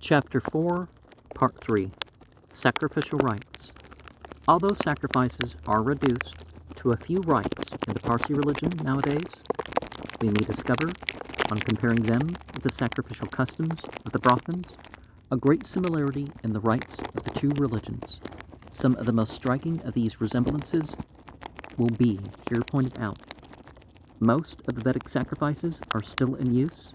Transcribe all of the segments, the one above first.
Chapter 4, Part 3, Sacrificial Rites. Although sacrifices are reduced to a few rites in the Parsi religion nowadays, we may discover, on comparing them with the sacrificial customs of the Brahmins, a great similarity in the rites of the two religions. Some of the most striking of these resemblances will be here pointed out. Most of the Vedic sacrifices are still in use.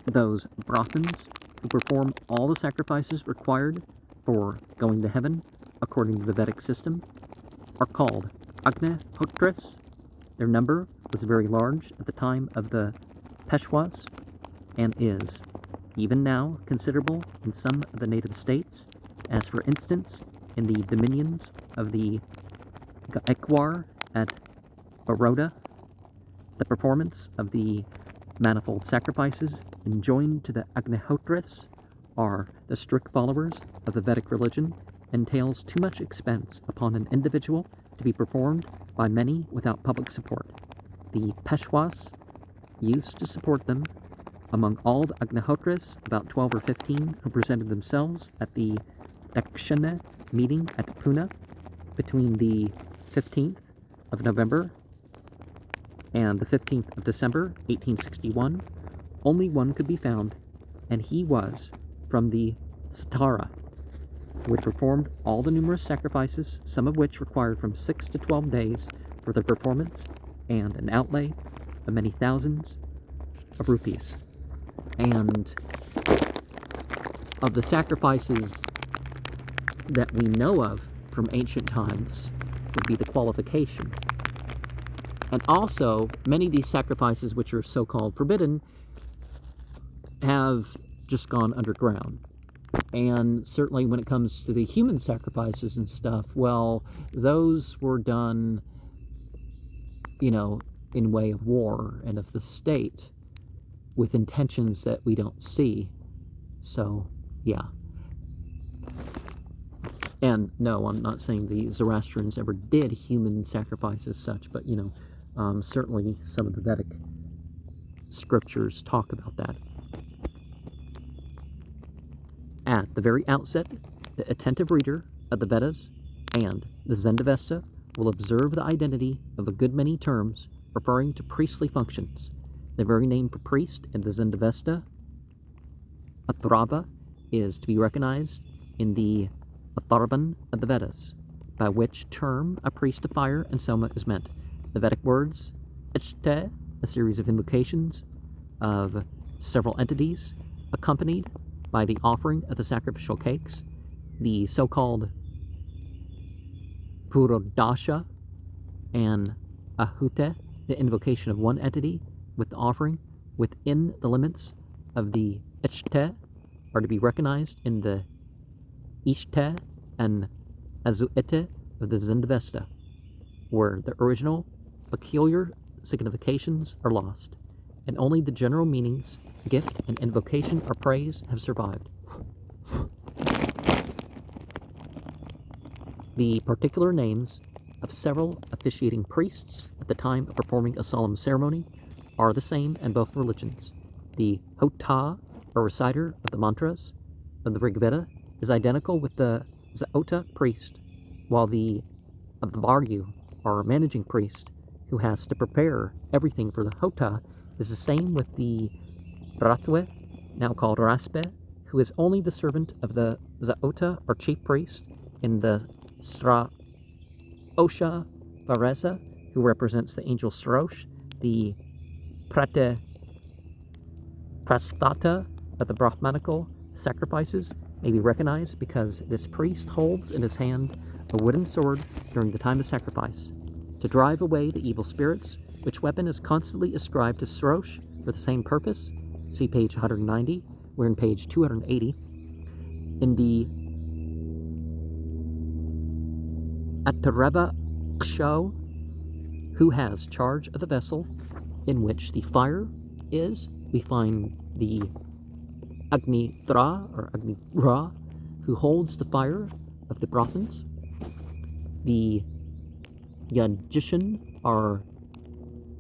Those Brahmins who perform all the sacrifices required for going to heaven, according to the Vedic system, are called Agnihotras. Their number was very large at the time of the Peshwas, and is, even now, considerable in some of the native states, as for instance in the dominions of the Gaekwar at Baroda. The performance of the manifold sacrifices enjoined to the Agnihotras are the strict followers of the Vedic religion, entails too much expense upon an individual to be performed by many without public support. The Peshwas used to support them. Among all the Agnihotras, about 12 or 15 who presented themselves at the Dakshina meeting at Pune between the 15th of November and the 15th of December, 1861, only one could be found, and he was from the Satara, who had performed all the numerous sacrifices, some of which required from 6 to 12 days for their performance, and an outlay of many thousands of rupees. And of the sacrifices that we know of from ancient times would be the qualification. And also, many of these sacrifices, which are so-called forbidden, have just gone underground. And certainly when it comes to the human sacrifices and stuff, well, those were done, in way of war and of the state, with intentions that we don't see. So, yeah. And no, I'm not saying the Zoroastrians ever did human sacrifices such, but, certainly some of the Vedic scriptures talk about that. At the very outset, the attentive reader of the Vedas and the Zendavesta will observe the identity of a good many terms referring to priestly functions. The very name for priest in the Zendavesta, Atharva, is to be recognized in the Atharvan of the Vedas, by which term a priest of fire and soma is meant. The Vedic words, Ichte, a series of invocations of several entities, accompanied by the offering of the sacrificial cakes, the so-called Purodasha, and Ahute, the invocation of one entity with the offering within the limits of the Ichte, are to be recognized in the Ishte and Azuite of the Zendavesta, where the original peculiar significations are lost, and only the general meanings, gift and invocation or praise have survived. The particular names of several officiating priests at the time of performing a solemn ceremony are the same in both religions. The Hota, or reciter of the mantras of the Rig Veda, is identical with the Zaota priest, while the Avaryu, or managing priest, who has to prepare everything for the Hota, is the same with the Ratwe, now called Raspe, who is only the servant of the Zaota, or chief priest, in the Sra Osha Vareza, who represents the angel Srosh. The Prate Prasthata of the Brahmanical sacrifices may be recognized because this priest holds in his hand a wooden sword during the time of sacrifice to drive away the evil spirits, which weapon is constantly ascribed to Srosh for the same purpose. See page 190. We're in page 280. In the Atareva Ksho, who has charge of the vessel in which the fire is, we find the Agnitra, or Agnira, who holds the fire of the Brahmins. The Yajishan, or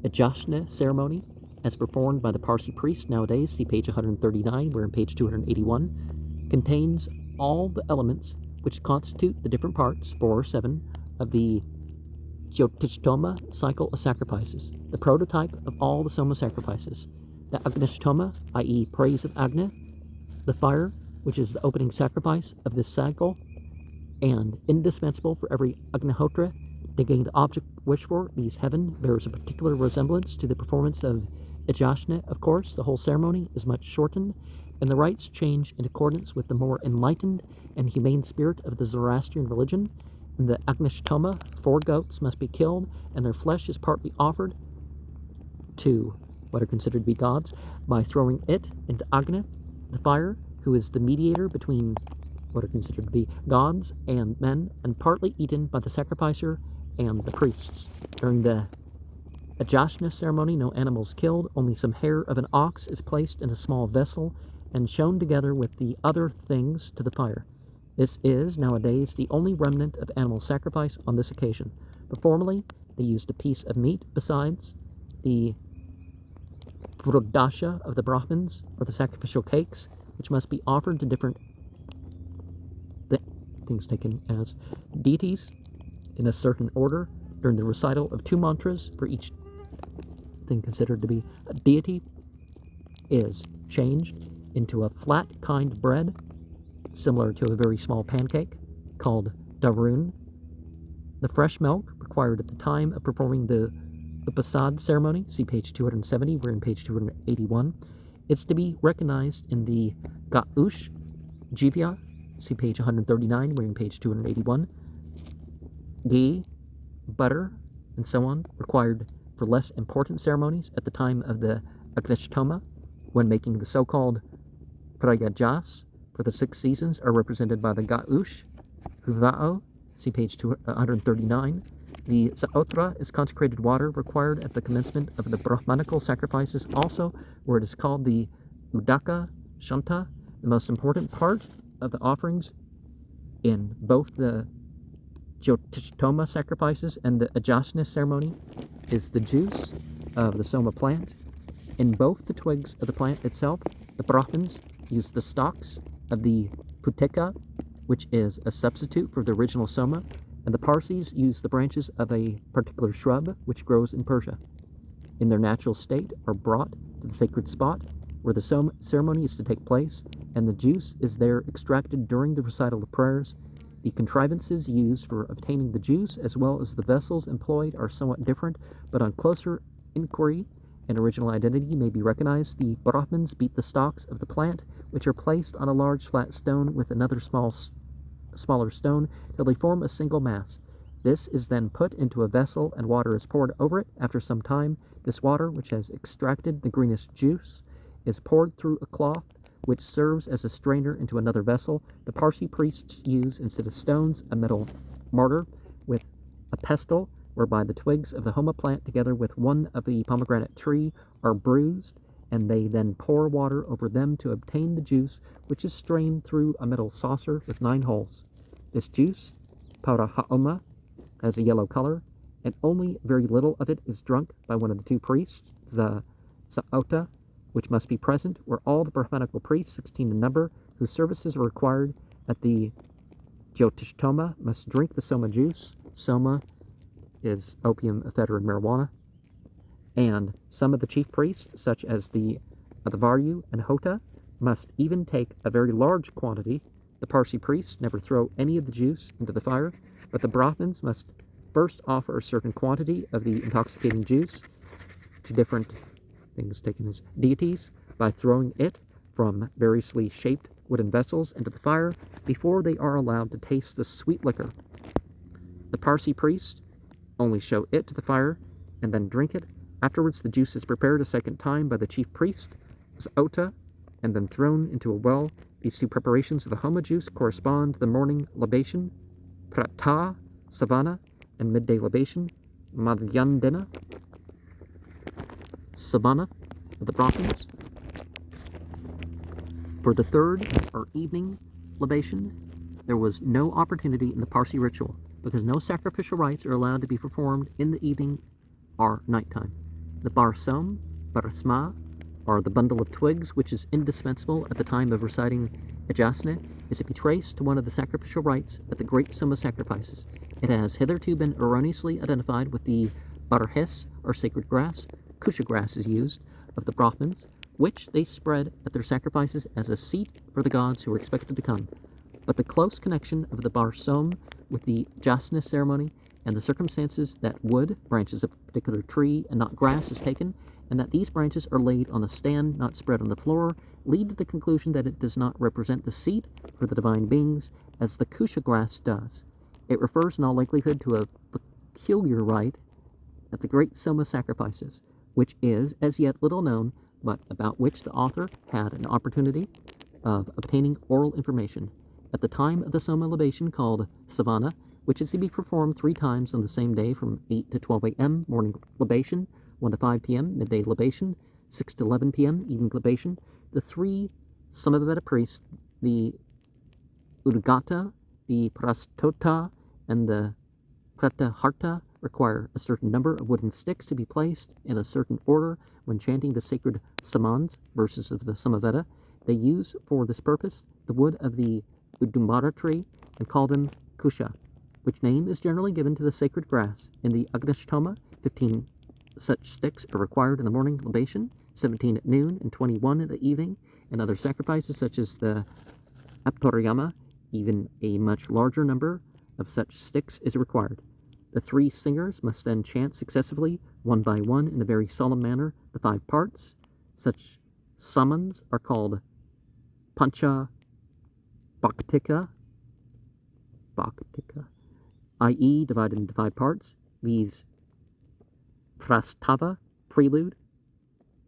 Ajashna ceremony, as performed by the Parsi priest nowadays, see page 139, we're in page 281, contains all the elements which constitute the different parts, 4 or 7, of the Jyotishtoma cycle of sacrifices, the prototype of all the Soma sacrifices. The Agnishtoma, i.e. praise of Agni, the fire, which is the opening sacrifice of this cycle, and indispensable for every Agnihotra to gain the object wished for, viz. Heaven, bears a particular resemblance to the performance of Ijashna. Of course, the whole ceremony is much shortened, and the rites change in accordance with the more enlightened and humane spirit of the Zoroastrian religion. In the Agnishtoma, 4 goats must be killed, and their flesh is partly offered to what are considered to be gods by throwing it into Agni, the fire, who is the mediator between what are considered to be gods and men, and partly eaten by the sacrificer and the priests. During the Ajashna ceremony, no animals killed, only some hair of an ox is placed in a small vessel and shown together with the other things to the fire. This is, nowadays, the only remnant of animal sacrifice on this occasion, but formerly they used a piece of meat besides the Prodasha of the Brahmins, or the sacrificial cakes, which must be offered to different things taken as deities in a certain order during the recital of 2 mantras for each thing considered to be a deity is changed into a flat kind of bread similar to a very small pancake called darun. The fresh milk required at the time of performing the Upasad ceremony, see page 270, we're in page 281, it's to be recognized in the Gaush Jivya, see page 139, we're in page 281. Ghee, butter, and so on, required for less important ceremonies at the time of the Agnishtoma, when making the so-called Prayajas for the 6 seasons, are represented by the Gaush, Huvao, see page 139. The Saotra is consecrated water required at the commencement of the Brahmanical sacrifices also, where it is called the Udaka Shanta. The most important part of the offerings in both the Jyotishtoma sacrifices and the Ajashna ceremony is the juice of the Soma plant. In both the twigs of the plant itself, the Brahmins use the stalks of the Puteka, which is a substitute for the original Soma, and the Parsis use the branches of a particular shrub which grows in Persia. In their natural state are brought to the sacred spot where the ceremony is to take place, and the juice is there extracted during the recital of prayers. The contrivances used for obtaining the juice, as well as the vessels employed, are somewhat different, but on closer inquiry, an original identity may be recognized. The Brahmins beat the stalks of the plant, which are placed on a large flat stone with another smaller stone, till they form a single mass. This is then put into a vessel, and water is poured over it. After some time, this water, which has extracted the greenish juice, is poured through a cloth, which serves as a strainer into another vessel. The Parsi priests use, instead of stones, a metal mortar with a pestle, whereby the twigs of the homa plant together with one of the pomegranate tree are bruised, and they then pour water over them to obtain the juice, which is strained through a metal saucer with 9 holes. This juice, para haoma, has a yellow color, and only very little of it is drunk by one of the 2 priests, the Saota, which must be present, where all the Brahmanical priests, 16 in number, whose services are required at the Jyotishtoma, must drink the Soma juice. Soma is opium, ephedra, and marijuana. And some of the chief priests, such as the Advaryu and Hota, must even take a very large quantity. The Parsi priests never throw any of the juice into the fire, but the Brahmins must first offer a certain quantity of the intoxicating juice to different things taken as deities by throwing it from variously shaped wooden vessels into the fire before they are allowed to taste the sweet liquor. The Parsi priests only show it to the fire and then drink it. Afterwards, the juice is prepared a second time by the chief priest, Saota, and then thrown into a well. These 2 preparations of the homa juice correspond to the morning libation, pratah, savana, and midday libation, madhyandina, savana, of the Brahmins. For the 3rd, or evening libation, there was no opportunity in the Parsi ritual, because no sacrificial rites are allowed to be performed in the evening or nighttime. The Bar Som Parasma, or the bundle of twigs, which is indispensable at the time of reciting Ajasna, is to be traced to one of the sacrificial rites at the great Soma sacrifices. It has hitherto been erroneously identified with the Parsis, or sacred grass. Kusha grass is used, of the Brahmins, which they spread at their sacrifices as a seat for the gods who were expected to come. But the close connection of the Bar Som with the Jasna ceremony and the circumstances that wood, branches of a particular tree, and not grass is taken, and that these branches are laid on a stand, not spread on the floor, lead to the conclusion that it does not represent the seat for the divine beings, as the Kusha grass does. It refers in all likelihood to a peculiar rite at the great Soma sacrifices, which is as yet little known, but about which the author had an opportunity of obtaining oral information. At the time of the Soma libation, called Savana, which is to be performed 3 times on the same day from 8 to 12 a.m., morning libation, 1 to 5 p.m., midday libation, 6 to 11 p.m., evening libation, the 3 Samaveda priests, the Udgata, the Prastota, and the Prataharta, require a certain number of wooden sticks to be placed in a certain order when chanting the sacred samans, verses of the Samaveda. They use for this purpose the wood of the Udumara tree and call them kusha, which name is generally given to the sacred grass. In the Agnishtoma, 15 such sticks are required in the morning libation, 17 at noon, and 21 in the evening. In other sacrifices, such as the Aptoriyama, even a much larger number of such sticks is required. The 3 singers must then chant successively, one by one, in a very solemn manner, the 5 parts. Such summons are called Pancha Bhaktika, i.e. divided into 5 parts. These Prastava, prelude,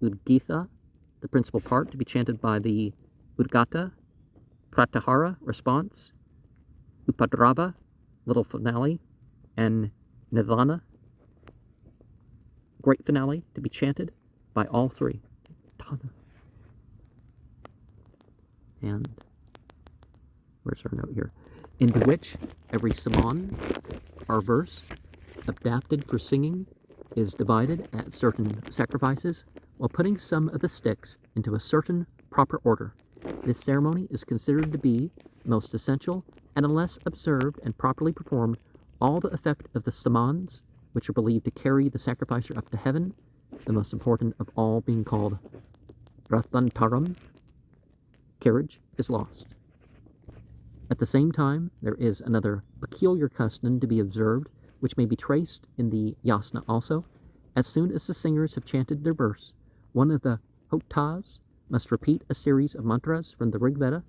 Udgitha, the principal part to be chanted by the Udgata, Pratahara, response, Upadrava, little finale, and Nidhana, great finale, to be chanted by all 3. And where's our note here? Into which every saman, or verse, adapted for singing, is divided at certain sacrifices, while putting some of the sticks into a certain proper order. This ceremony is considered to be most essential, and unless observed and properly performed, all the effect of the samans, which are believed to carry the sacrificer up to heaven, the most important of all being called Rathantaram, carriage, is lost. At the same time, there is another peculiar custom to be observed, which may be traced in the yasna also. As soon as the singers have chanted their verse, one of the hoktas must repeat a series of mantras from the Rig Veda,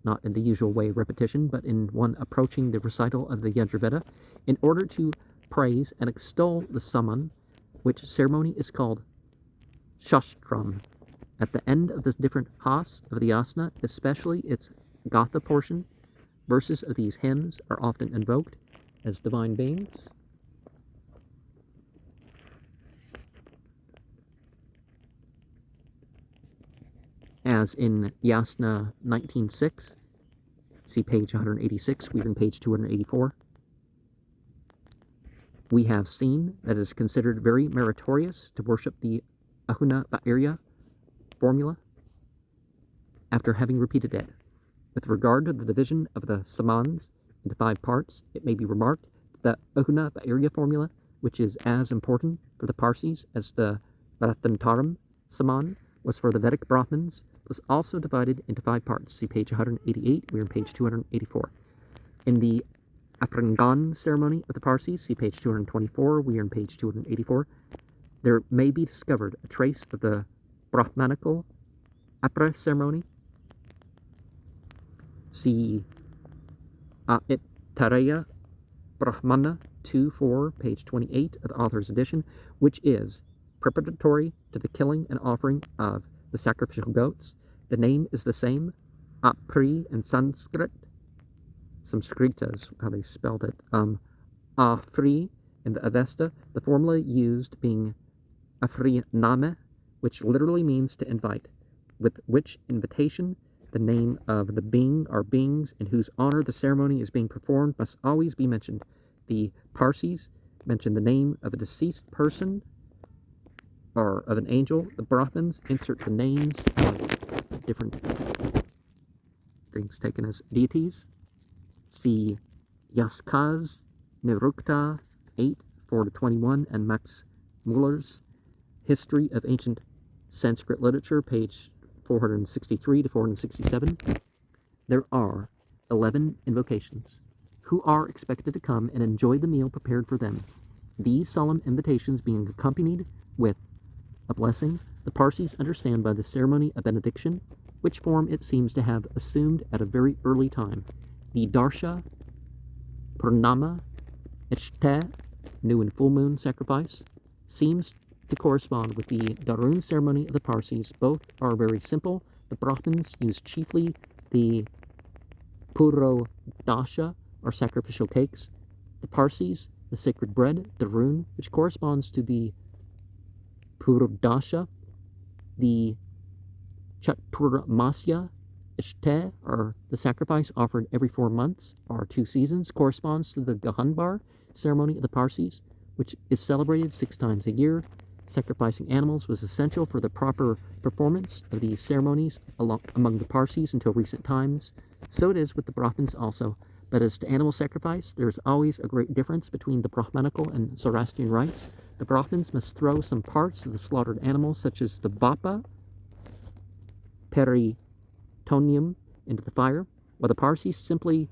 not in the usual way of repetition, but in one approaching the recital of the Yajurveda, in order to praise and extol the saman, which ceremony is called shastram. At the end of the different has of the yasna, especially its gatha portion, verses of these hymns are often invoked as divine beings. As in Yasna 19.6, see page 186, we're in page 284. We have seen that it is considered very meritorious to worship the Ahuna Ba'irya formula after having repeated it. With regard to the division of the samans into 5 parts, it may be remarked that the Ahuna Ba'irya formula, which is as important for the Parsis as the Rathantaram saman was for the Vedic Brahmins, was also divided into 5 parts. See page 188, we're on page 284. In the Aprangan ceremony of the Parsis, see page 224, we are on page 284, there may be discovered a trace of the Brahmanical Apra ceremony. See Tareya Brahmana 2.4, page 28 of the author's edition, which is preparatory to the killing and offering of the sacrificial goats. The name is the same, Apri in Sanskrit. Samskrita is how they spelled it. Afri in the Avesta, the formula used being Afri Name, which literally means to invite, with which invitation the name of the being or beings in whose honor the ceremony is being performed must always be mentioned. The Parsis mention the name of a deceased person are of an angel. The Brahmins insert the names of different things taken as deities. See Yaskaz, Nirukta 8, 4-21, and Max Muller's History of Ancient Sanskrit Literature, page 463 to 467. There are 11 invocations, who are expected to come and enjoy the meal prepared for them. These solemn invitations being accompanied with a blessing, the Parsis understand by the ceremony a benediction, which form it seems to have assumed at a very early time. The Darsha, Purnama, Ishta, new and full moon sacrifice, seems to correspond with the Darun ceremony of the Parsis. Both are very simple. The Brahmins use chiefly the Purodasha, or sacrificial cakes. The Parsis, the sacred bread, Darun, which corresponds to the Purodasha. The Chaturmasya, Ishte, or the sacrifice offered every 4 months, or 2 seasons, corresponds to the Gahanbar ceremony of the Parsis, which is celebrated 6 times a year. Sacrificing animals was essential for the proper performance of these ceremonies among the Parsis until recent times. So it is with the Brahmins also. But as to animal sacrifice, there is always a great difference between the Brahmanical and Zoroastrian rites. The Brahmins must throw some parts of the slaughtered animal, such as the vapa, peritonium, into the fire, while the Parsis simply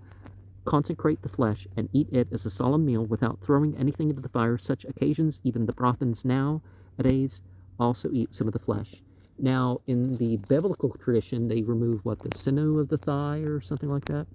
consecrate the flesh and eat it as a solemn meal without throwing anything into the fire. Such occasions, even the Brahmins nowadays also eat some of the flesh. Now, in the biblical tradition, they remove, the sinew of the thigh or something like that?